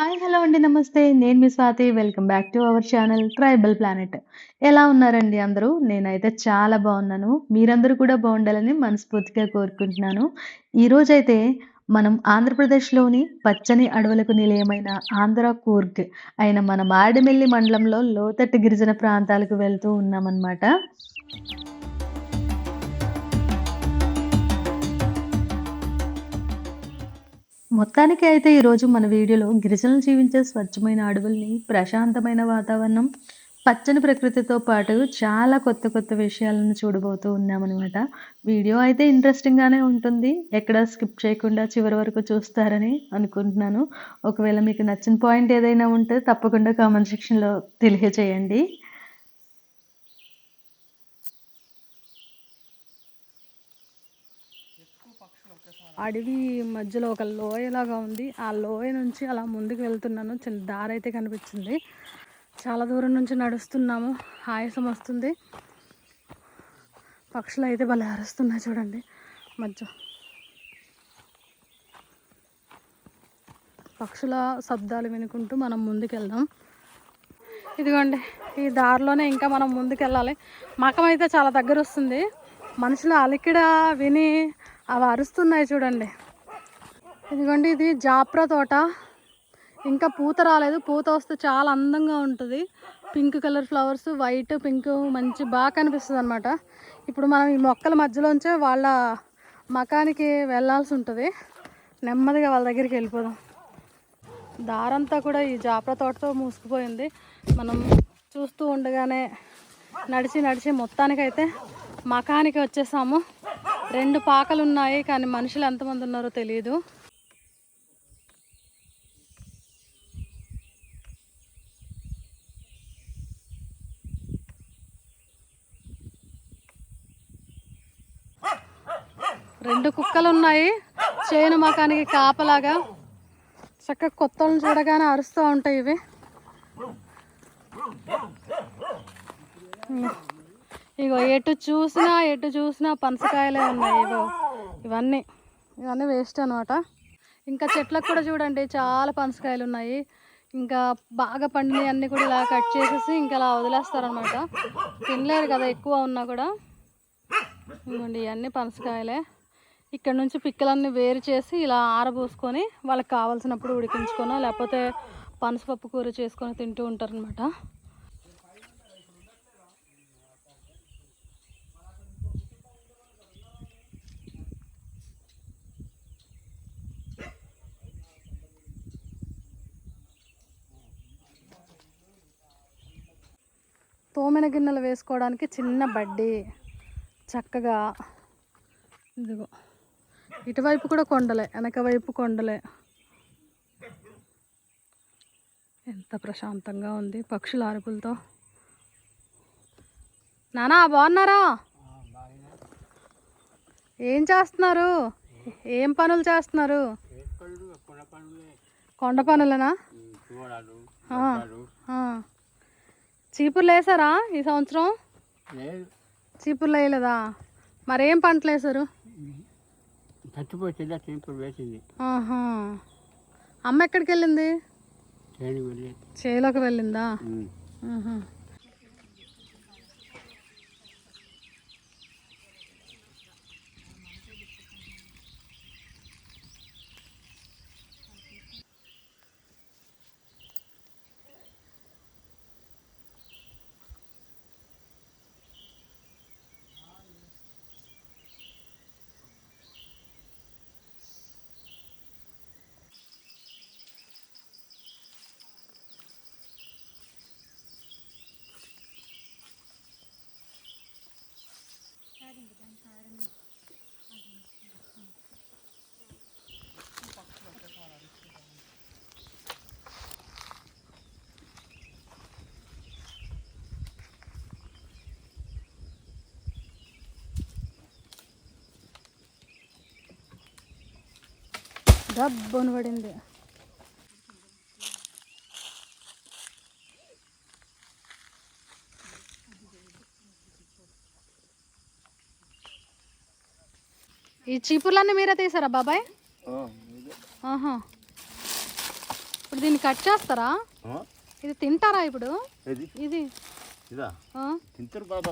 Hi! Hello అండి. నమస్తే. నేను మీ Swathi. Welcome back to our channel Tribal Planet. ఎలా ఉన్నారండి అందరూ? నేనైతే చాలా బావున్నాను. మీరందరూ కూడా బావుండాలని మనస్ఫూర్తిగా కోరుకుంటున్నాను. ఈరోజైతే మనం ఆంధ్రప్రదేశ్‌లోని పచ్చని అడవులకు నిలయమైన ఆంధ్ర కూర్గ్ అయిన మన మారేడుమిల్లి మండలంలో లోతట్టు గిరిజన ప్రాంతాలకు వెళ్తూ ఉన్నామనమాట. మొత్తానికి అయితే ఈరోజు మన వీడియోలో గిరిజనులు జీవించే స్వచ్ఛమైన అడవుల్ని, ప్రశాంతమైన వాతావరణం, పచ్చని ప్రకృతితో పాటు చాలా కొత్త కొత్త విషయాలను చూడబోతూ ఉన్నామనమాట. వీడియో అయితే ఇంట్రెస్టింగ్‌గానే ఉంటుంది. ఎక్కడ స్కిప్ చేయకుండా చివరి వరకు చూస్తారని అనుకుంటున్నాను. ఒకవేళ మీకు నచ్చిన పాయింట్ ఏదైనా ఉంటే తప్పకుండా కామెంట్ సెక్షన్‌లో తెలియజేయండి. అడవి మధ్యలో ఒక లోయలాగా ఉంది. ఆ లోయ నుంచి అలా ముందుకు వెళ్తున్నాను. చిన్న దారి అయితే కనిపించింది. చాలా దూరం నుంచి నడుస్తున్నాము. ఆయాసం వస్తుంది. పక్షులు అయితే భలే అరుస్తున్నాయి చూడండి. మధ్య పక్షుల శబ్దాలు వినుకుంటూ మనం ముందుకు వెళ్దాం. ఇదిగోండి, ఈ దారిలోనే ఇంకా మనం ముందుకు వెళ్ళాలి. మకం అయితే చాలా దగ్గర వస్తుంది. మనుషులు అలికిడ విని అవి అరుస్తున్నాయి చూడండి. ఇదిగోండి, ఇది జాప్రా తోట. ఇంకా పూత రాలేదు. పూత వస్తే చాలా అందంగా ఉంటుంది. Pink colour flowers, white pink మంచి బాగా కనిపిస్తుంది అనమాట. ఇప్పుడు మనం ఈ మొక్కల మధ్యలోంచే వాళ్ళ మకానికి వెళ్ళాల్సి ఉంటుంది. నెమ్మదిగా వాళ్ళ దగ్గరికి వెళ్ళిపోదాం. దారంతా కూడా ఈ జాప్రా తోటతో మూసుకుపోయింది. మనం చూస్తూ ఉండగానే నడిచి నడిచి మొత్తానికైతే మకానికి వచ్చేసాము. 2 పాకలు ఉన్నాయి, కానీ మనుషులు ఎంతమంది ఉన్నారో తెలియదు. రెండు కుక్కలు ఉన్నాయి చేను మకానికి కాపలాగా. చక్కగా కొత్తలను చూడగానే అరుస్తూ ఉంటాయి ఇవి. ఇగో ఎటు చూసినా పనసకాయలే ఉన్నాయి. ఇవన్నీ వేస్ట్ అనమాట. ఇంకా చెట్లకు కూడా చూడండి, చాలా పనసకాయలు ఉన్నాయి. ఇంకా బాగా పండినవి అన్నీ కూడా ఇలా కట్ చేసేసి ఇంకా అలా వదిలేస్తారనమాట. తినలేరు కదా ఎక్కువ ఉన్నా కూడా. ఇవ్వండి, ఇవన్నీ పనసకాయలే. ఇక్కడ నుంచి పిక్కలన్నీ వేరు చేసి ఇలా ఆరబోసుకొని వాళ్ళకి కావాల్సినప్పుడు ఉడికించుకొని లేకపోతే పనసపప్పు కూర చేసుకొని తింటూ ఉంటారనమాట. తోమిన గిన్నెలు వేసుకోవడానికి చిన్న బడ్డీ. చక్కగా ఇదిగో ఇటువైపు కూడా కొండలే, వెనక వైపు కొండలే. ఎంత ప్రశాంతంగా ఉంది పక్షుల అరుపులతో. నానా బాగున్నారా? ఏం చేస్తున్నారు? ఏం పనులు చేస్తున్నారు? కొండ పనులనా? చీపుర్లు వేసారా ఈ సంవత్సరం? చీపుర్లు వేయలేదా? మరేం పంటలు వేసారు? అమ్మ ఎక్కడికి వెళ్ళింది? చేలోకి వెళ్ళిందా? దబ్బును పడింది. ఈ చీపుర్లన్నీ మీరే తీసారా బాబాయ్? ఆహా. ఇప్పుడు దీన్ని కట్ చేస్తారా? ఇది తింటారా ఇప్పుడు? ఇది తింటారు బాగా.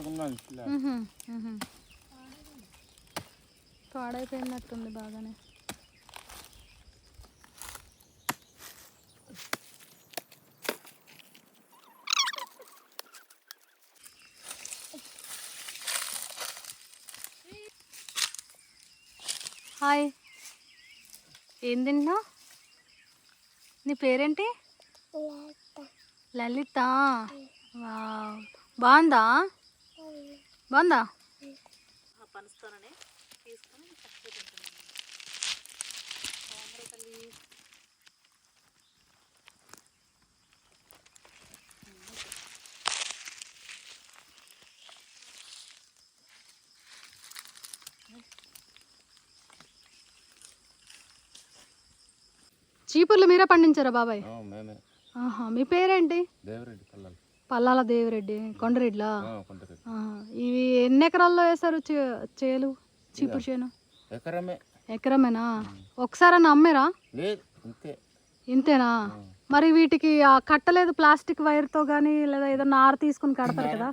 పాడైపోయినట్టుంది బాగానే. హాయ్, ఏం తింటున్నావు? నీ పేరేంటి? లలిత. వావ్, బాగుందా? బాగుందా? పనస్తానని తీసుకొని చీపుర్లు మీరే పండించారా బాబాయ్? ఆహా, మీ పేరేంటి? దేవరెడ్డి. పల్లాల దేవిరెడ్డి. కొండరెడ్లా? ఇవి ఎన్ని ఎకరాల్లో వేస్తారు చేలు, చీపురు చేను? ఎకరమేనా? ఒకసారి అమ్మారా? ఇంతేనా? మరి వీటికి కట్టలేదు ప్లాస్టిక్ వైర్తో కానీ, లేదా ఏదో నార తీసుకుని కడతారు కదా?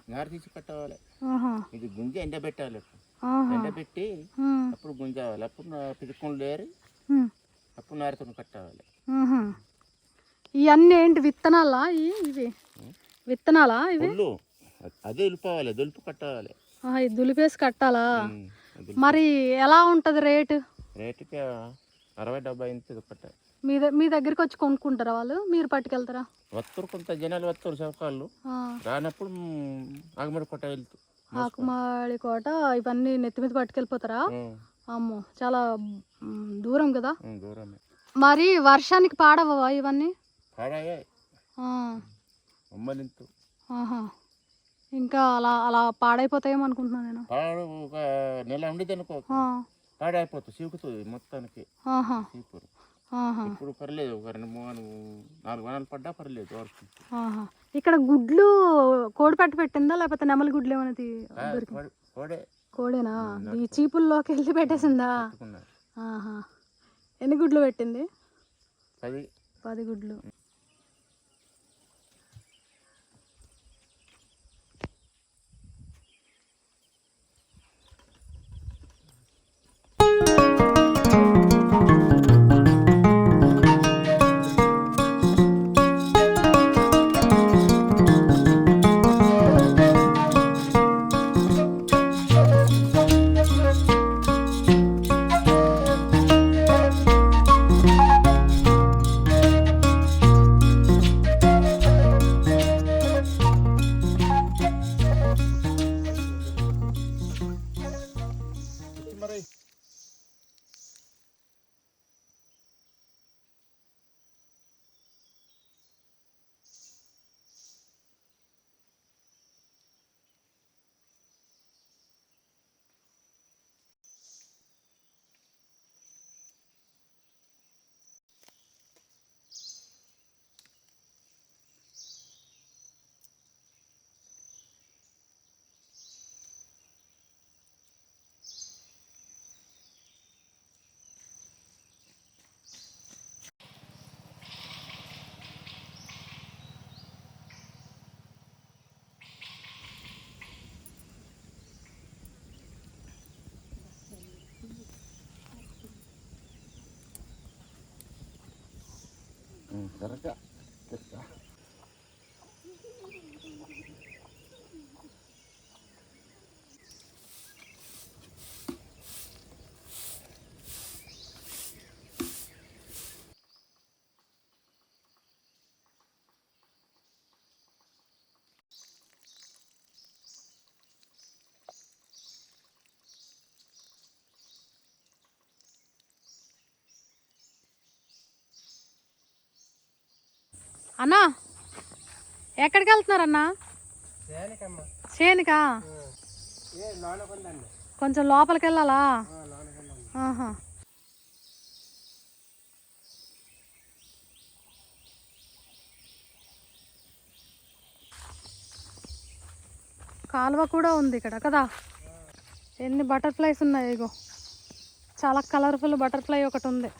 ఇది గుంజ ఎండబెట్టాలి. ఎండబెట్టి అప్పుడు గుంజావాలి. అప్పుడు పిదుకొని లేరి అప్పుడు నారతో కట్టాలి. ఇవన్నీ ఏంటి విత్తనాలా? ఇవి విత్తనాలా? ఇవి అదే దులిపోవాలి, దులిపి కట్టాలి. ఇది దులిపేసి కట్టాలా? మరి ఎలా ఉంటుంది రేటు? రేటుకి 60-70 ఇంత కట్టాలి. మీ దగ్గరికి వచ్చి కొనుక్కుంటారా వాళ్ళు? మీరు పట్టుకెళ్తారా? వస్తారు, కొంత జనాలు వస్తారు చౌకాళ్ళు. రానప్పుడు ఆకుమాడి కోట వెళ్తూ. ఆకుమాడి కోట ఇవన్నీ నెత్తి మీద పట్టుకెళ్ళిపోతారా? అమ్మో, చాలా దూరం కదా. దూరమే. మరి వర్షానికి పాడవా ఇవన్నీ? పాడాయే. ఇంకా అలా అలా పాడైపోతాయేమో అనుకుంటున్నాను నేను. పాడు ఒక నెల ఉండితే అనుకో పాడైపోతుంది, చీకుతుంది మొత్తానికి చీపురు. ఇప్పుడు పర్లేదు, ఒక 2-3-4 వారాలు పడ్డా పర్లేదు వర్షం. ఇక్కడ గుడ్లు కోడిపెట్ట పెట్టిందా లేకపోతే నెమలి గుడ్లు ఏమనేది? కోడేనా? ఈ చీపుల్లోకి వెళ్ళి పెట్టేసిందా? ఎన్ని గుడ్లు పెట్టింది? 10 గుడ్లు. అన్నా, ఎక్కడికి వెళ్తున్నారన్నా? చేనికా? కొంచెం లోపలికి వెళ్ళాలా? కాలువ కూడా ఉంది ఇక్కడ కదా. ఎన్ని బటర్ఫ్లైస్ ఉన్నాయి, ఇగో చాలా కలర్ఫుల్ బటర్ఫ్లై ఒకటి ఉంది.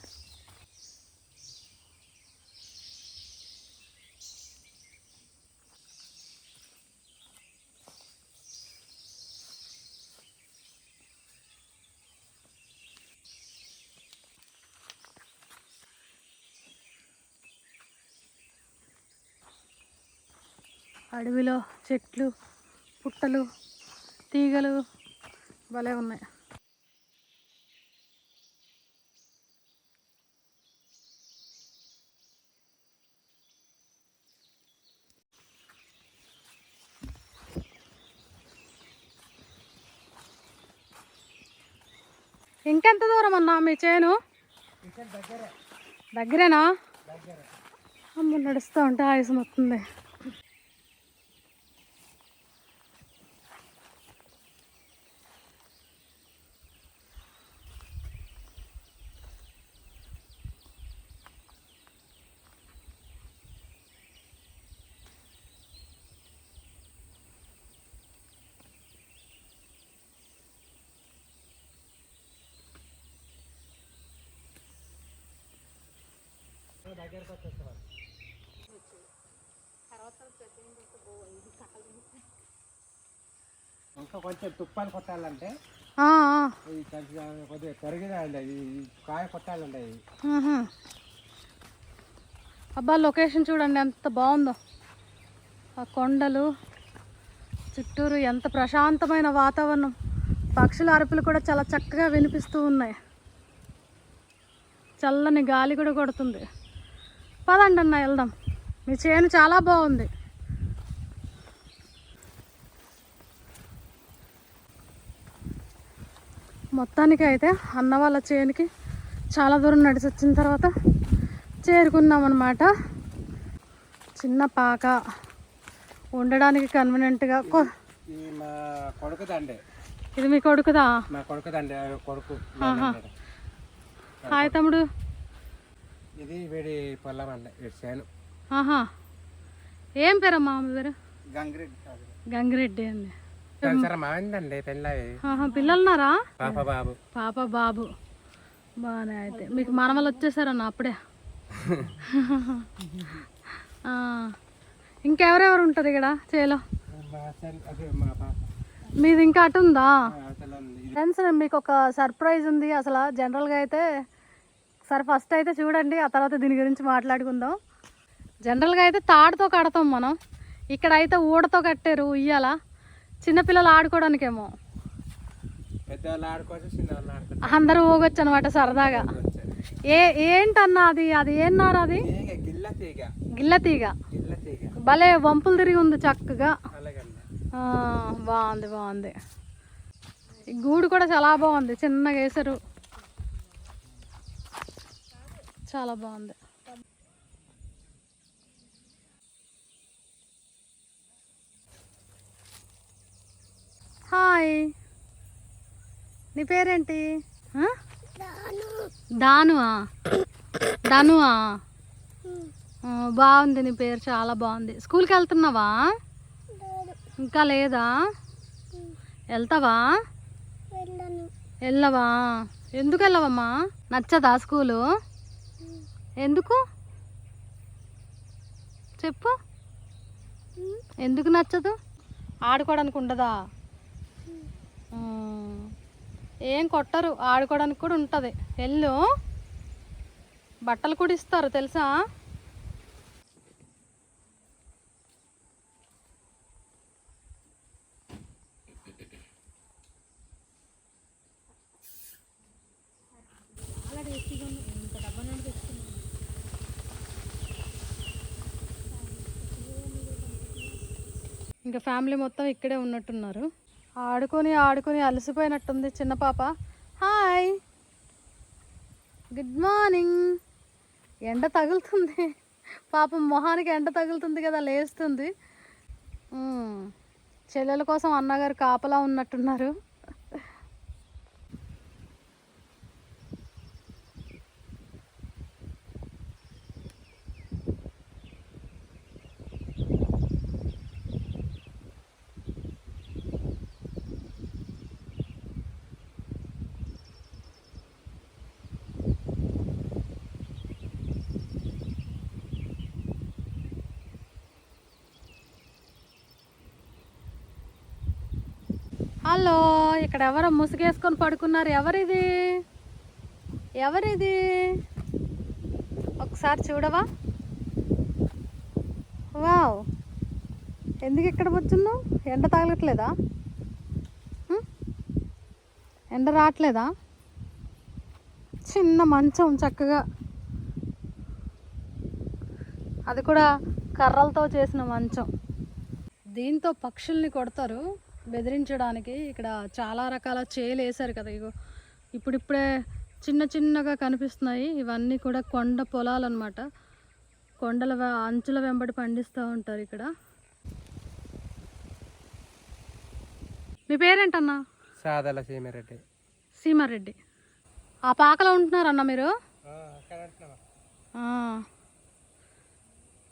అడవిలో చెట్లు, పుట్టలు, తీగలు భలే ఉన్నాయి. ఇంకెంత దూరం అన్నా మీ చేను? దగ్గరేనా? అమ్మ నడుస్తూ ఉంటే ఆయుసం వస్తుంది. ఇంకా కొంచెం తుప్పాలు కొట్టాలంటే కొద్దిగా పెరిగిదండి, ఈ కాయ కొట్టాలండి. అబ్బా లొకేషన్ చూడండి ఎంత బాగుందో. ఆ కొండలు చుట్టూరు ఎంత ప్రశాంతమైన వాతావరణం. పక్షుల అరుపులు కూడా చాలా చక్కగా వినిపిస్తూ ఉన్నాయి. చల్లని గాలి కూడా కొడుతుంది. పదండి అన్న వెళ్దాం. మీ చేను చాలా బాగుంది. మొత్తానికి అయితే అన్న వాళ్ళ చేనుకి చాలా దూరం నడిచి వచ్చిన తర్వాత చేరుకున్నాం అన్నమాట. చిన్న పాక ఉండడానికి కన్వీనియంట్గా. మా కొడుకుదండి. ఇది మీ కొడుకుదా? మా కొడుకుదండి, కొడుకు. హాయ్ తమ్ముడు. ఇది వీడి పొలం అండి, వీడి చేను. ఏం పేరమ్మా మీ పేరు? గంగిరెడ్డి. గంగిరెడ్డి అండి. మావిందండి పెళ్ళి. పిల్లలున్నారా? పాప బాబు. పాప బాబు బాగానే. అయితే మీకు మనవలు వచ్చేసారన్న అప్పుడే. ఇంకెవరెవరు ఉంటారు ఇక్కడ చేలో? మీది ఇంకా అటు ఉందా? ఫ్రెండ్స్ మీకు ఒక సర్ప్రైజ్ ఉంది. అసలు జనరల్గా అయితే సరే ఫస్ట్ అయితే చూడండి, ఆ తర్వాత దీని గురించి మాట్లాడుకుందాం. జనరల్గా అయితే తాడుతో కడతాం మనం, ఇక్కడ అయితే ఊడతో కట్టారు ఉయ్యాల. చిన్నపిల్లలు ఆడుకోవడానికేమో, అందరూ ఊగొచ్చు అనమాట సరదాగా. ఏంటన్నా అది? అది ఏన్నారు? అది గిల్ల తీగ. భలే వంపులు తిరిగి ఉంది చక్కగా. బాగుంది బాగుంది. ఈ గూడు కూడా చాలా బాగుంది, చిన్నగా వేసారు, చాలా బాగుంది. హాయ్, నీ పేరేంటి? దానువా? ధనువా? బాగుంది నీ పేరు, చాలా బాగుంది. స్కూల్కి వెళ్తున్నావా? ఇంకా లేదా? వెళ్తావా? వెళ్ళవా? ఎందుకు వెళ్ళవమ్మా? నచ్చదా స్కూలు? ఎందుకు చెప్పు, ఎందుకు నచ్చదు? ఆడుకోవడానికి ఉండదా? ఏం కొట్టరు, ఆడుకోవడానికి కూడా ఉంటుంది. వెళ్ళు, బట్టలు కూడా ఇస్తారు తెలుసా? ఇంకా ఫ్యామిలీ మొత్తం ఇక్కడే ఉన్నట్టున్నారు. ఆడుకొని ఆడుకొని అలసిపోయినట్టుంది చిన్న పాప. Hi, good morning. ఎండ తగులుతుంది పాపం, మొహానికి ఎండ తగులుతుంది కదా, లేస్తుంది. చెల్లెల కోసం అన్నగారు కాపలా ఉన్నట్టున్నారు. హలో, ఇక్కడ ఎవరో ముసుగేసుకొని పడుకున్నారు. ఎవరిది? ఎవరిది? ఒకసారి చూడవా? వావ్, ఎందుకు ఇక్కడ కూర్చున్నావు? ఎండ తగలట్లేదా? ఎండ రావట్లేదా? చిన్న మంచం చక్కగా, అది కూడా కర్రలతో చేసిన మంచం. దీంతో పక్షుల్ని కొడతారు బెదిరించడానికి. ఇక్కడ చాలా రకాల చేలు వేశారు కదా, ఇగో ఇప్పుడిప్పుడే చిన్న చిన్నగా కనిపిస్తున్నాయి. ఇవన్నీ కూడా కొండ పొలాలు అన్నమాట. కొండల అంచుల వెంబడి పండిస్తూ ఉంటారు ఇక్కడ. మీ పేరేంటన్నా? సాదల సీమారెడ్డి. సీమారెడ్డి. ఆ పాకలో ఉంటున్నారన్న మీరు?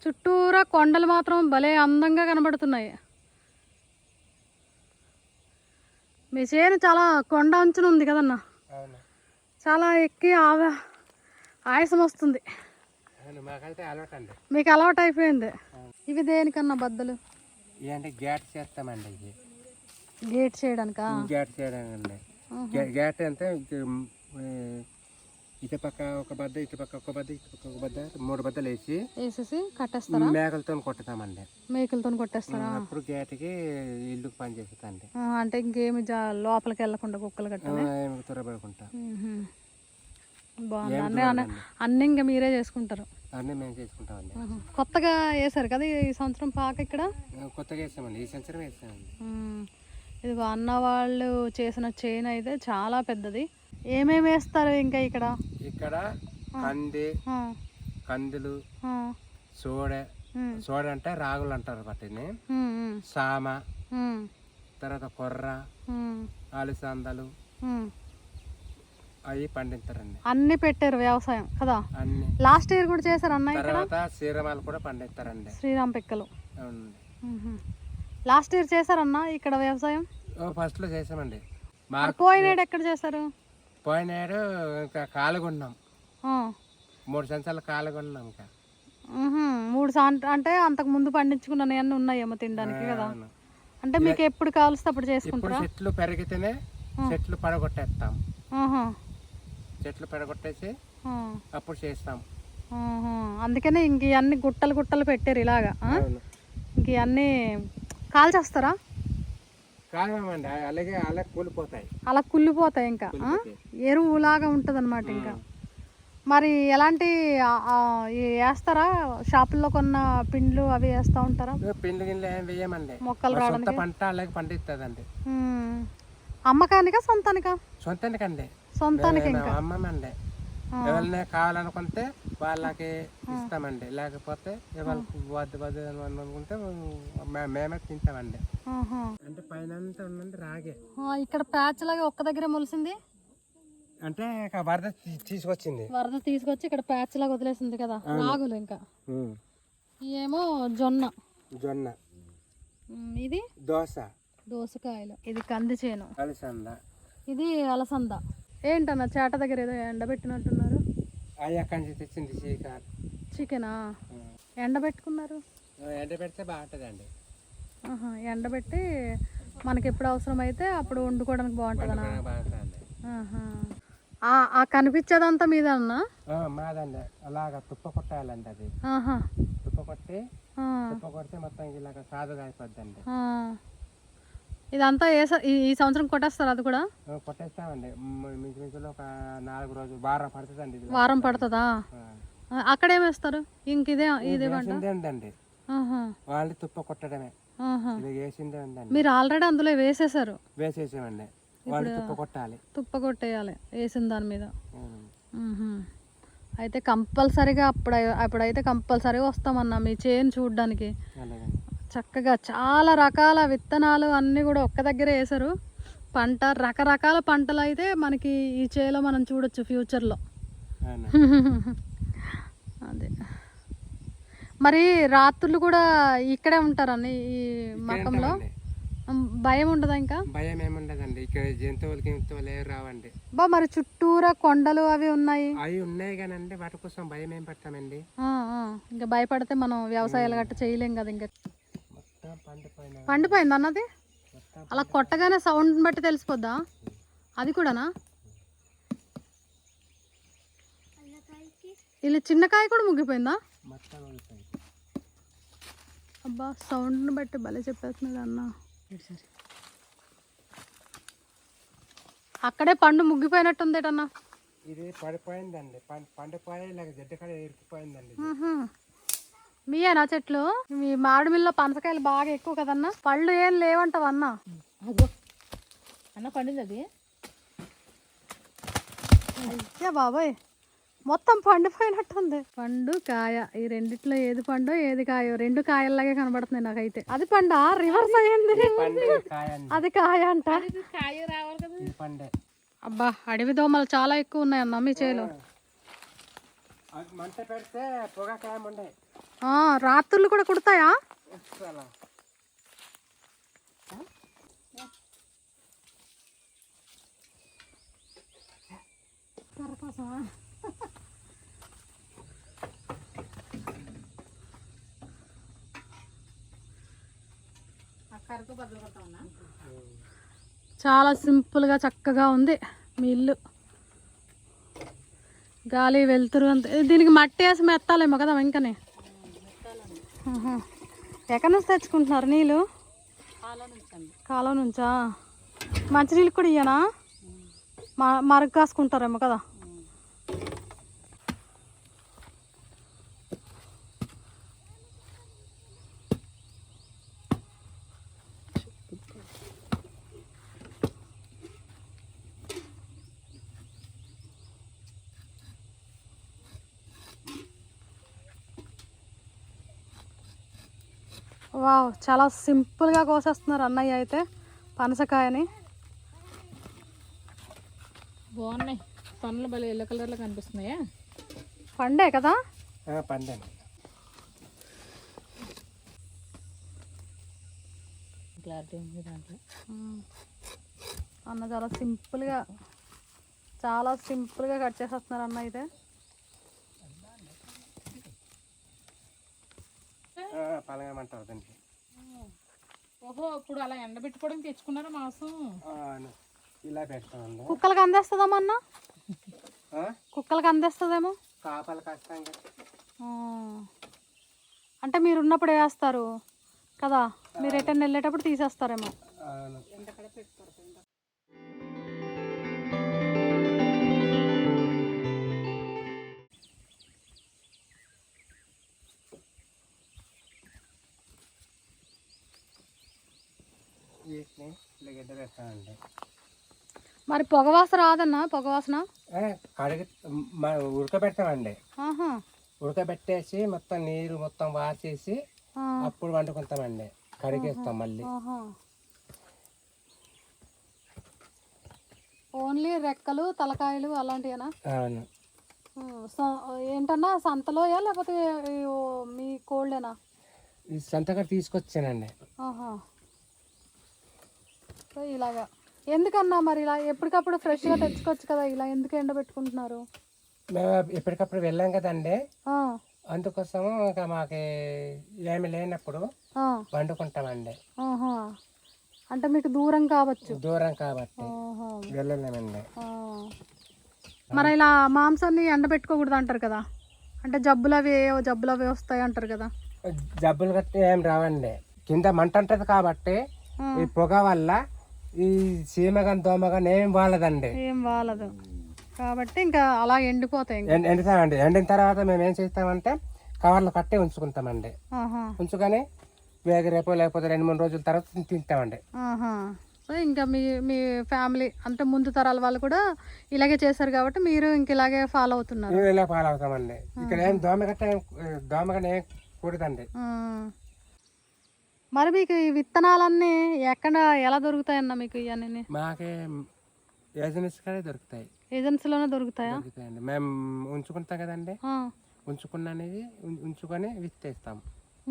చుట్టూరా కొండలు మాత్రం భలే అందంగా కనబడుతున్నాయి. మీ చేను చాలా కొండ అంచున ఉంది కదన్నా, చాలా ఎక్కి ఆయాసం వస్తుంది. మీకు అలవాటు అయిపోయింది. ఇవి దేనికన్నా బద్దలు? ఇవంటే గేట్ చేస్తామండి. ఇది గేట్ చేయడానికా? గేట్ చేయడానికి. గేట్ అంటే ఇటు పక్క ఒక బద్ద, ఇటు పక్క ఒక బద్ద, ఇటు పక్క ఒక బద్ద, 3 బద్దలు వేసేసి కట్టేస్తారా? మేకలతో కొట్టుతామండి. మేకలతో కొట్టేస్తారా? అప్పుడు గేట్కి ఇల్లుకి పని చేస్తుందండి. అంటే ఇంకేమి లోపలికి వెళ్ళకుండా కుక్కలు కట్టాలి, త్వరపడుకుంటా. బాగుంది. అన్నీ ఇంకా మీరే చేసుకుంటారు? అన్నీ మేము చేసుకుంటామండి. కొత్తగా వేసారు కదా ఈ సంవత్సరం పాక ఇక్కడ? కొత్తగా వేసామండి, ఈ సంవత్సరం వేసామండి. ఇది అన్న వాళ్ళు చేసిన చైన్ అయితే చాలా పెద్దది. ఏమేమి వేస్తారు ఇంకా ఇక్కడ? ఇక్కడ కందులు, సోడ అంటే రాగులు అంటారు వాటిని, సామ, తర్వాత కొర్ర, అలసందలు అవి పండిస్తారండి. అన్ని పెట్టారు వ్యవసాయం కదా. అన్ని లాస్ట్ ఇయర్ కూడా చేశారు అన్న. తర్వాత శ్రీరామాలు కూడా పండిస్తారండి. శ్రీరామ పిక్కలు. లాస్ట్ ఇయర్ చేశారన్న ఇక్కడ వ్యవసాయం? ఫస్ట్ లో చేసామండి. పోయినాడు ఎక్కడ చేశారు? పోయినాడు ఇంకా కాలుగున్నాం, 3 సంవత్సరాలు కాలుగున్నాం. ఇంకా 3 సంవత్సరాలు అంటే అంతకు ముందు పండించుకున్న అన్నీ ఉన్నాయేమో తినడానికి కదా. అంటే మీకు ఎప్పుడు కావాల్సి అప్పుడు చేసుకుంటారా? చెట్లు పెరిగితేనే చెట్లు పడగొట్టేస్తాం. చెట్లు పడగొట్టేసి అప్పుడు చేస్తాం. అందుకనే ఇంక ఇవన్నీ గుట్టలు గుట్టలు పెట్టారు ఇలాగా. ఇంక ఇవన్నీ కాల్చేస్తారా? కాలమండి, అలాగే అలా కూలిపోతాయి. అలా కుళ్ళిపోతాయి. ఇంకా ఎరువులాగా ఉంటుంది అనమాట. ఇంకా మరి ఎలాంటి వేస్తారా? షాపుల్లో కొన్న పిండ్లు అవి వేస్తూ ఉంటారా? పిండి గిన్నెలు ఏం వేయమండి, మొక్కలు రావడానికి. పంట అలాగే పండిస్తుందండి. అమ్మకానికా సొంతానికా? సొంతానికండి. సొంతానికి అమ్మమండి. ఎవరైనా కావాలనుకుంటే వాళ్ళకి ఇస్తామండి, లేకపోతే ఎవరికి వద్దు అనుకుంటే మేమే తింటామండి. అంటే పైన ఉన్నది రాగే. ఇక్కడ ప్యాచ్ లాగా ఒక్క దగ్గర మొలిసింది అంటే వరద తీసుకొచ్చింది. వరద తీసుకొచ్చి ఇక్కడ ప్యాచ్ లాగా వదిలేసింది కదా రాగులు. ఇంకా ఏమో జొన్న, ఇది దోసకాయలు, ఇది కంది చేను, అలసంద, ఇది అలసంద. ఏంటన్నా చేట దగ్గర ఏదో ఎండబెట్టినట్టున్నారు? తెచ్చింది చికెనా? ఎండబెట్టుకున్నారు? ఎండబెడితే బాగుంటుందండి. ఎండబెట్టి మనకి ఎప్పుడు అవసరం అయితే అప్పుడు వండుకోవడానికి బాగుంటుందన్నా. ఆ కనిపించేదంతా మీదన్నా? మాదండి. అలాగా తుప్ప కొట్టాలండి. అది తుప్ప కొడితే మొత్తం ఇలాగ సాదుగా అయిపోద్దండి. ఇదంతా ఈ సంవత్సరం కొట్టేస్తారు? అది కూడా కొట్టేస్తామండి. మించుమించులో ఒక 4 రోజులు, వారం పడుతుందండి. వారం పడుతుందా? అక్కడ ఏమేస్తారు? ఇంక ఇదే ఉందండి, వాళ్ళు తుప్ప కొట్టడమే. వేసిందే ఉందండి. మీరు ఆల్రెడీ అందులో వేసేసామండి. వాళ్ళు తుప్ప కొట్టేయాలి వేసిన దాని మీద. అయితే కంపల్సరీగా అప్పుడైతే కంపల్సరీగా వస్తామన్నా మీ చేను చూడడానికి. చక్కగా చాలా రకాల విత్తనాలు అన్నీ కూడా ఒక్క దగ్గరే వేశారు. పంట రకరకాల పంటలు అయితే మనకి ఈ చేలో మనం చూడొచ్చు ఫ్యూచర్లో. అదే మరి రాత్రులు కూడా ఇక్కడే ఉంటారని ఈ మకంలో? భయం ఉండదా? ఇంకా భయం ఏముండదండి. ఇక్కడ జంతువులకి రావండి. మరి చుట్టూరా కొండలు అవి ఉన్నాయి. అవి ఉన్నాయి కానండి, వాటి కోసం భయం ఏం పడతామండి. ఇంకా భయపడితే మనం వ్యవసాయాలు గట్ట చేయలేం కదా. ఇంకా పండిపోయింది అన్నది అలా కొట్టగానే సౌండ్ బట్టి తెలిసిపోద్దా? అది కూడానా? ఇలా చిన్నకాయ కూడా ముగ్గిపోయిందా? అబ్బా సౌండ్ని బట్టి భలే చెప్పేస్తున్నాడు అన్న. అక్కడే పండు ముగ్గిపోయినట్టుందేటన్నా. ఇది పడిపోయిందండి, పండిపోయి ఇలాగ జడ్డ కాడ ఇరికిపోయిందండి. మీయేనా చెట్లు? మీ మామిడి మిల్లో పనసకాయలు బాగా ఎక్కువ కదన్నా. పళ్ళు ఏం లేవంటావు అన్న? అన్న పండింది అది. అయ్యా బాబాయ్, మొత్తం పండిపోయినట్టుంది. పండు కాయ ఈ రెండిట్లో ఏది పండు ఏది కాయో, రెండు కాయల్లాగే కనబడుతున్నాయి నాకైతే. అది పండా? రివర్స్ అయ్యింది. అది కాయ అంట. కాయ రావాలి కదా. పండే. అబ్బా అడవి దోమలు చాలా ఎక్కువ ఉన్నాయన్న మీ చేలో. మంట పెడితే పొగకాయ ఉండే. రాత్రులు కూడా కుడతాయా? చాలా సింపుల్గా చక్కగా ఉంది మీ ఇల్లు. గాలి వెళ్తురు అంత. దీనికి మట్టి వేసి మెత్తాలేమో కదా వెంకనే. ఎక్కడి నుంచి తెచ్చుకుంటున్నారు నీళ్ళు? కాలువ నుంచా? మంచినీళ్ళు కూడా ఇయ్యనా? మరుగు కాసుకుంటారేమో కదా. వావ్, చాలా సింపుల్గా కోసేస్తున్నారు అన్నయ్య అయితే పనసకాయని. బాగున్నాయి పనులు, భలే ఎల్లో కలర్లో కనిపిస్తున్నాయా? పండే కదా? పండే. క్లారిటీ ఉంది దాంట్లో. అన్న చాలా సింపుల్గా కట్ చేసేస్తున్నారు అన్న అయితే. పలగమంటారు దానికి. ఓహో, ఇప్పుడు అలా ఎండబెట్టుకోవడం తెచ్చుకున్నారా మాంసం? ఇలా పెడతామండి. కుక్కలకి అందేస్తుందమ్మా అన్న? కుక్కలకి అందేస్తుందేమో. కాపలు కష్టంగా. అంటే మీరు ఉన్నప్పుడు వేస్తారు కదా, మీరు ఎటన్నా వెళ్ళేటప్పుడు తీసేస్తారేమో. మరి పొగవాసన రాదన్నా? పొగవాసన కడిగి ఉడకబెడతామండి. ఉడకబెట్టేసి మొత్తం నీరు మొత్తం వాసేసి అప్పుడు వండుకుంటామండి. కడిగేస్తాం మళ్ళీ. ఓన్లీ రెక్కలు తలకాయలు అలాంటివేనా? అవును. ఏంటన్నా సంతలోయా లేకపోతే మీ కోల్డేనా? ఈ సంతగా తీసుకొచ్చానండి. ఇలాగా ఎందుకన్నా మరి ఇలా ఎప్పటికప్పుడు ఫ్రెష్గా తెచ్చుకోవచ్చు కదా, ఇలా ఎందుకు ఎండబెట్టుకుంటున్నారు? మేము ఎప్పటికప్పుడు వెళ్ళాం కదండి, అందుకోసము ఇంకా మాకు ఏమి లేనప్పుడు వండుకుంటామండి. అంటే మీకు దూరం కావచ్చు. దూరం కాబట్టి వెళ్ళలేమండి. మరి ఇలా మాంసాన్ని ఎండబెట్టుకోకూడదు అంటారు కదా, అంటే జబ్బులు అవి వస్తాయి అంటారు కదా. జబ్బులు గట్టి ఏం రావండి, కింద మంట ఉంటుంది కాబట్టి ఈ పొగ వల్ల ఈ సీమగాని దోమగాని ఏం వాలదండి. ఏం వాలదు కాబట్టి ఇంకా అలా ఎండిపోతాయి. ఎండుతామండి. ఎండిన తర్వాత మేము ఏం చేస్తామంటే కవర్లు కట్టి ఉంచుకుంటామండి. ఉంచుకొని రేపు లేకపోతే 2-3 రోజుల తర్వాత తింటామండి. సో ఇంకా మీ ఫ్యామిలీ అంటే ముందు తరాల వాళ్ళు కూడా ఇలాగే చేశారు కాబట్టి మీరు ఇంక ఇలాగే ఫాలో అవుతున్నారు. మేము ఇలా ఫాలో అవుతామండి. ఇక్కడ ఏం దోమగానే ఏం కూడదండి. మరి మీకు ఈ విత్తనాలన్నీ ఎలా దొరుకుతాయన్న మీకు? ఇవన్నీ మాకే ఏజెన్సీలోనే దొరుకుతాయి. ఏజెన్సీలోనే దొరుకుతాయా? దొరుకుతాయండి. మేము ఉంచుకుంటాం కదండి, ఉంచుకొని విత్తేస్తాం.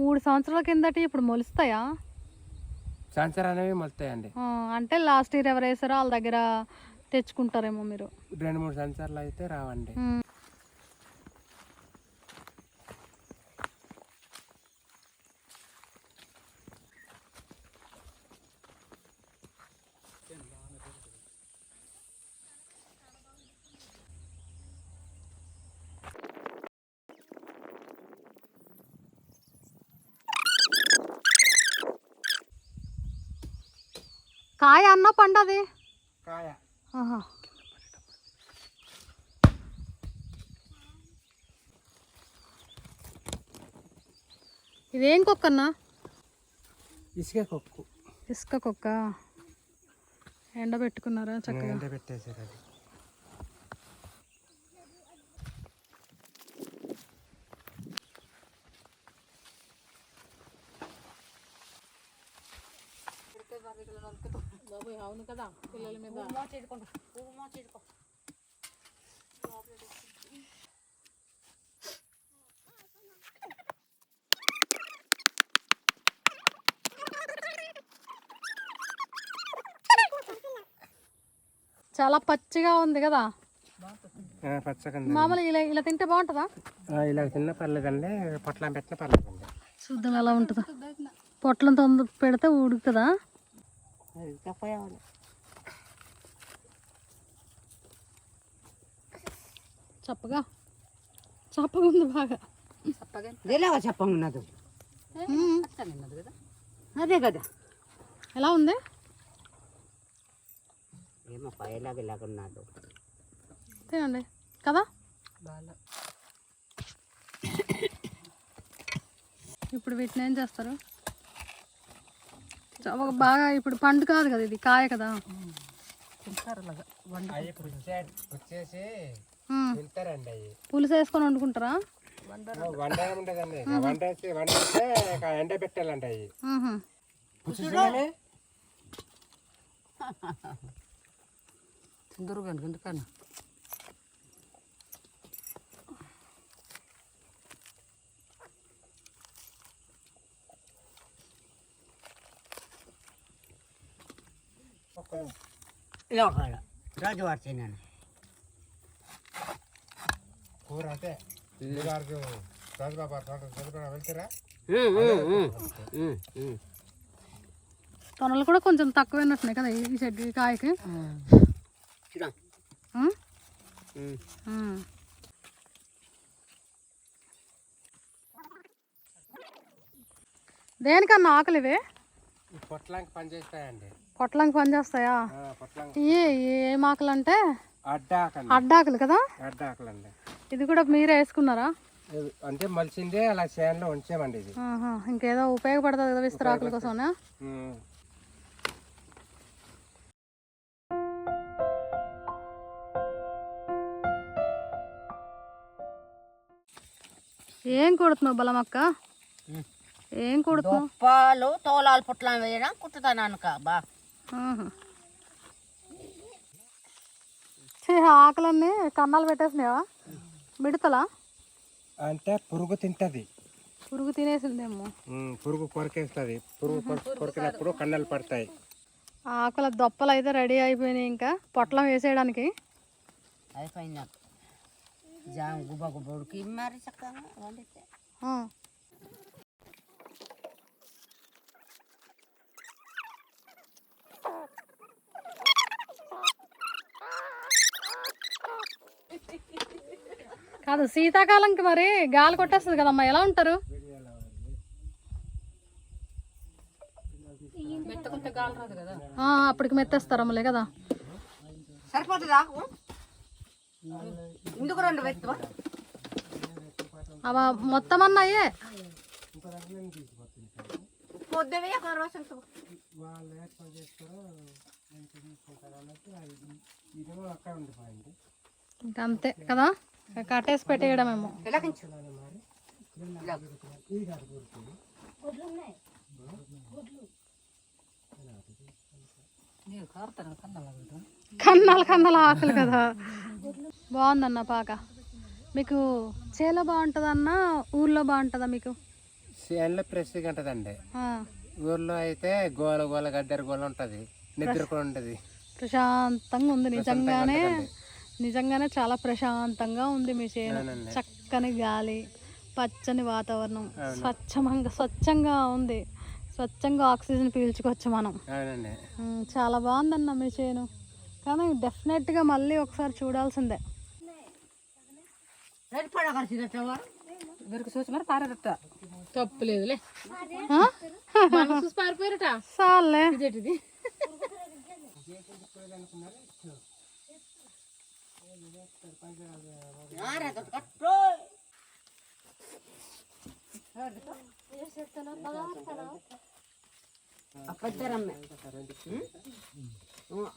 3 సంవత్సరాల కిందటి ఇప్పుడు మొలుస్తాయా? సంవత్సరం అనేవి మొలుతాయండి. అంటే లాస్ట్ ఇయర్ ఎవరు వేసారో వాళ్ళ దగ్గర తెచ్చుకుంటారేమో మీరు. 2-3 సంవత్సరాలు అయితే రావండి. కాయ అన్న పండది కాయ ఆహా. ఇదేం కుక్క అన్న? ఇసుక కొక్కు ఇసుక కుక్క. ఎండ పెట్టుకున్నారా చక్కగా? ఎండ పెట్టేసారు అది. అవును కదా పిల్లల మీద. చాలా పచ్చిగా ఉంది కదా. పచ్చగా మామూలు ఇలా ఇలా తింటే బాగుంటుందా? ఇలా తిన్న పర్లేదండి, పొట్లం పెట్టిన పర్లేదండి. చూద్దాం ఎలా ఉంటుందా. పొట్లం తొందర పెడితే ఉడుకుతుందా? చప్పగా చప్పగా ఉంది బాగా. చెప్పండి ఉన్నది అదే కదా. ఎలా ఉంది? ఏమో పైలాగా ఇలాగున్నాడు తినండి కదా. ఇప్పుడు వీటిని ఏం చేస్తారు? బాగా ఇప్పుడు పండు కాదు కదా, ఇది కాయ కదా. వచ్చేసి తింటారండి అవి. పులుసు వేసుకొని వండుకుంటారా? వండ ఉండదండి, వండేస్తే ఎండ పెట్టాలండి అవి. తిందరు కనుకన్నా ఇలా రాజు వాడుతున్నాను కూర అంటే రాజుబాబు వెళ్తారా? తొనలు కూడా కొంచెం తక్కువైనట్టున్నాయి కదా ఈ చెట్టు ఈ కాయకి. దేనికన్నా ఆకలి ఇవే? పొట్లానికి పని చేస్తాయండి. పొట్లంకి పని చేస్తాయా? ఏం ఆకలి అంటే అడ్డాకులు కదా. అడ్డాకులండి. ఇది కూడా మీరే వేసుకున్నారా? అంటే మలిచిందే అలా చేనులో ఉంచామండి ఇది. ఇంకేదో ఉపయోగపడుతుంది కదా విస్తరాకుల కోసమనా? ఏం కొడుతున్నావు బలమక్క? ఏం కొడుతున్నావు? పాలు తోలాలు పుట్లం వేయడం కుట్టుతాను అనుక బా. ఆకలన్నీ కన్నాలు పెట్టేసినావా? మిడతలా? అంటే పురుగు తింటది. పురుగు తినేసిందేమో. పురుగు కొరికేస్తుంది. పురుగు కొరికినప్పుడు కన్నలు పడతాయి. ఆకుల దొప్పలు అయితే రెడీ అయిపోయినాయి. ఇంకా పొట్లం వేసేయడానికి అయిపోయింది. జామ గుబ్బ గుబ్బ ఉడికి మరి చక్కగా వండితే కాదు. శీతాకాలంకి మరి గాలి కొట్టేస్తుంది కదమ్మా, ఎలా ఉంటారు? అప్పటికి మెత్తేస్తారమ్మలే కదా. సరిపోతుందా? ఇందుకు రెండు వెత్తువా అవ మొత్తం అన్నాయే పొద్దువే ఇంకంతే కదా, కట్టేసి పెట్టేయడమేమో. కన్నాల ఆకులు కదా. బాగుందన్న పాక. మీకు చేలో బాగుంటుందన్నా ఊర్లో బాగుంటుందా? మీకు చేనులో ఫ్రెష్గా ఉంటుందండి. ఊర్లో అయితే గోల గోల గద్దెర గోల ఉంటుంది, నిద్ర కూడా ఉంటుంది. ప్రశాంతంగా ఉంది. నిజంగానే చాలా ప్రశాంతంగా ఉంది మీ చేను. చక్కని గాలి, పచ్చని వాతావరణం, స్వచ్ఛంగా ఉంది. స్వచ్ఛంగా ఆక్సిజన్ పీల్చుకోవచ్చు మనం. చాలా బాగుందన్న మీ చేను. కానీ డెఫినెట్గా మళ్ళీ ఒకసారి చూడాల్సిందే. తప్పులేదులే. సార్లే అప్పచ్చరమ్మే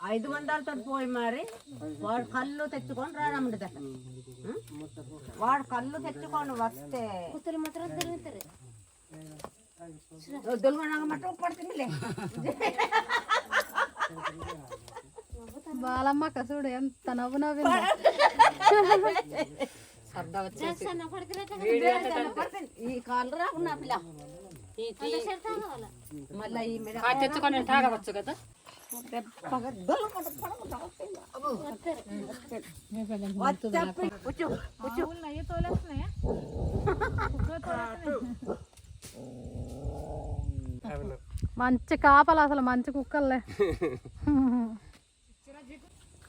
500తో పోయి మరి వాడు కళ్ళు తెచ్చుకొని రానమ్మడి వాడు కళ్ళు తెచ్చుకొని వస్తే పడుతుందిలే బాలమ్మ కసుడు ఎంత నవ్వు నవ్వింది. ఈ కాళ్ళు రాకున్నా పిల్ల మళ్ళీ ఈ మీద తెచ్చుకొని తాగవచ్చు కదా. మంచి కాపలు అసలు మంచి కుక్కలే.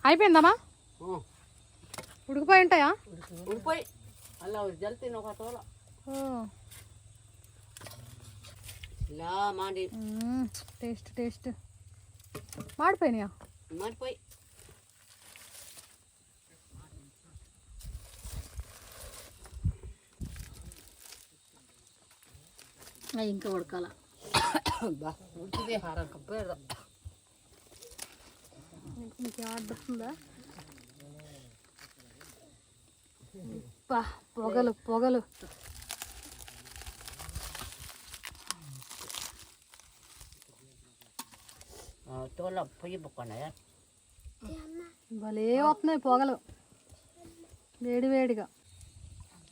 అయిపోయిందమ్మా, ఉడికిపోయి ఉంటాయా? ఉడిపోయి అలా జల్తి ఒక తోల ఇలా మాడి టేస్ట్ టేస్ట్ మాడిపోయినాయా? మాడిపోయి ఇంకా ఉడకాల. ఉడికిదే హారం కప్పేదా మీకు ఆర్డర్స్తుందా? పొగలు పొగలు తోల పొయ్యి బుక్కున్నాయా భలే వస్తున్నాయి పొగలు వేడి వేడిగా.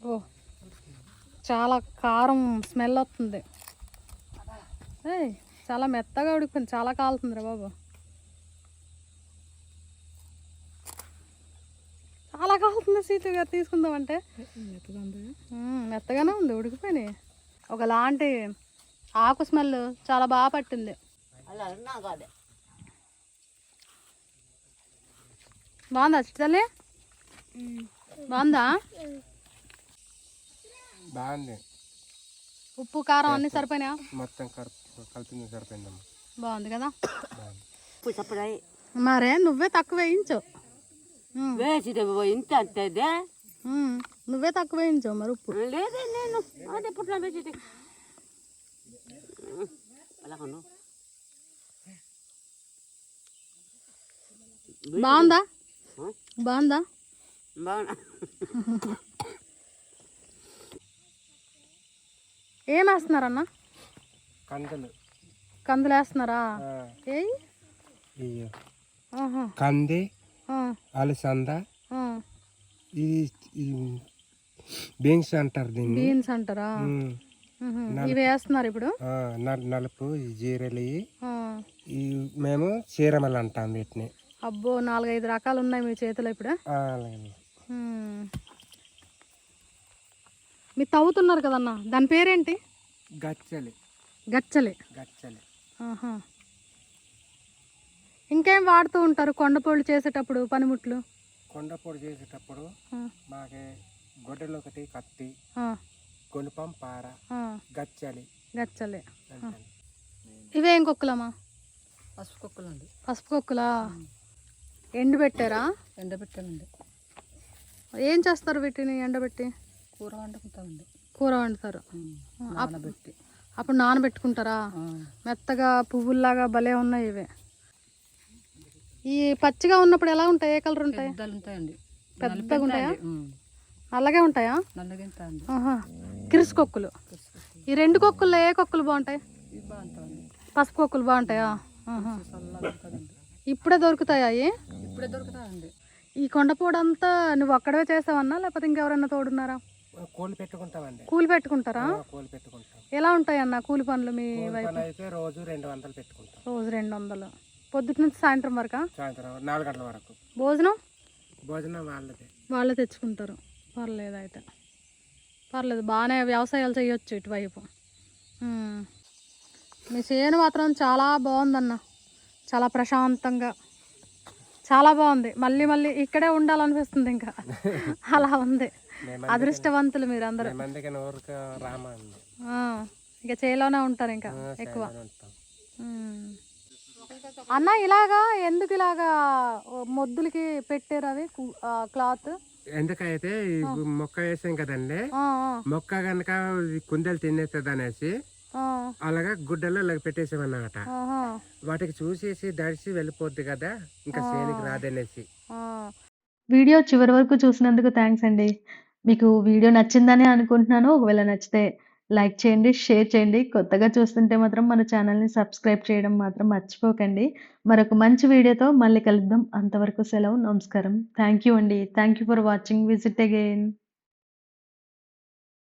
ఓ చాలా కారం స్మెల్ వస్తుంది. ఏయ్ చాలా మెత్తగా ఉడికిపోయింది, చాలా కాలుతుంది రా బాబు, చాలా కాలుతుంది. సీటు గారు తీసుకుందామంటే మెత్తగానే ఉంది, ఉడికిపోయినాయి. ఒకలాంటి ఆకు స్మెల్ చాలా బాగా పట్టింది. అలా నా కాదే బాగుందా చిట్టలే? బాగుందా? బాగుంది. ఉప్పు కారం అన్నీ సరిపోయినా? మొత్తం కలిపింది సరిపోయిందమ్మా. బాగుంది కదా. సపడాయి మరే నువ్వే తక్కువ వేయించు. వేసిదే ఇంత అంతేదే నువ్వే తక్కువ వేయించావు మరి ఉప్పు. లేదే నేను అదే పుట్ల వేసిదే అలా కొను. బాగుందా? బాగుందా? బాగున్నా. ఏం వేస్తున్నారన్న? కందులు. కందులు వేస్తున్నారా? ఏయ్ కంది, అలసంద, ఇది బీన్స్ అంటారు దీన్ని. బీన్స్ అంటారా? ఇవి వేస్తున్నారు ఇప్పుడు. నలుపు జీరలు, మేము చీరమలు అంటాం వీటిని. అబ్బో 4-5 రకాలు ఉన్నాయి మీ చేతిలో ఇప్పుడు. మీరు తవ్వుతున్నారు కదన్న, దాని పేరేంటి? గచ్చలి. గచ్చలి. గచ్చలి. ఇంకేం వాడుతూ ఉంటారు కొండపొళ్ళు చేసేటప్పుడు? పనిముట్లు కొండపొడి చేసేటప్పుడు మాకే గొడ్డలు ఒకటి, కత్తి, గొలుపం, పార, గచ్చలి. గచ్చలి. ఇవేం కుక్కలమ్మా? పసుపు కుక్కలు అండి. పసుపు కుక్కలా? ఎండు పెట్టారా? ఎండబెట్టానండి. ఏం చేస్తారు వీటిని ఎండబెట్టి? కూర వండుకుంటామండి. కూర వండుతారు. నానబెట్టి అప్పుడు నానబెట్టుకుంటారా? మెత్తగా పువ్వుల్లాగా భలే ఉన్నాయి ఇవి. ఈ పచ్చిగా ఉన్నప్పుడు ఎలా ఉంటాయి? ఏ కలర్ ఉంటాయి? ఉంటాయండి. పెద్దగా ఉంటాయా? నల్లగే ఉంటాయా? నల్లగా ఉంటాయండి. కిరుసు కొక్కులు. ఈ 2 కొక్కుల్లో ఏ కొక్కులు బాగుంటాయి? పసుపు కొక్కులు బాగుంటాయా? ఇప్పుడే దొరుకుతాయా? ఇప్పుడే దొరుకుతాయండి. ఈ కొండపూడంతా నువ్వు ఒక్కడే చేసావన్నా లేకపోతే ఇంకెవరైనా తోడున్నారా? కూలి పెట్టుకుంటామండి. కూలి పెట్టుకుంటారా? కూలి పెట్టుకుంటాం. ఎలా ఉంటాయన్న కూలి పనులు మీ వైపు? అయితే రోజు 200 పెట్టుకుంటాం. రోజు 200. పొద్దుట నుంచి సాయంత్రం వరకా? సాయంత్రం 4 గంటల వరకు. భోజనం? భోజనం వాళ్ళదే. వాళ్ళే తెచ్చుకుంటారు. పర్లేదు అయితే, పర్లేదు, బాగానే వ్యవసాయాలు చేయొచ్చు ఇటువైపు. మీ చేను మాత్రం చాలా బాగుందన్న, చాలా ప్రశాంతంగా, చాలా బాగుంది. మళ్ళీ మళ్ళీ ఇక్కడే ఉండాలనిపిస్తుంది ఇంకా, అలా ఉంది. అదృష్టవంతులు మీరు అందరూ. రామా ఇక చేలోనే ఉంటారు ఇంకా ఎక్కువ. అన్న ఇలాగా ఎందుకు ఇలాగా మొద్దులకి పెట్టారు అవి క్లాత్? ఎందుకైతే ఈ మొక్క వేసాం కదండి, మొక్క కనుక కుందేలు తినేస్తుంది అనేసి అలాగా గుడ్డలో ఇలా పెట్టేసామన్నమాట. వాటికి చూసేసి దడిసి వెళ్ళిపోద్ది కదా, ఇంకా చేనికి రాదనేసి. వీడియో చివరి వరకు చూసినందుకు థ్యాంక్స్ అండి. మీకు వీడియో నచ్చిందని అనుకుంటున్నాను. ఒకవేళ నచ్చితే లైక్ చేయండి, షేర్ చేయండి. కొత్తగా చూస్తుంటే మాత్రం మన ఛానల్‌ని సబ్స్క్రైబ్ చేయడం మాత్రం మర్చిపోకండి. మరొక మంచి వీడియోతో మళ్ళీ కలుద్దాం. అంతవరకు సెలవు. నమస్కారం. థ్యాంక్ యూ అండి. Thank you for watching. Visit again.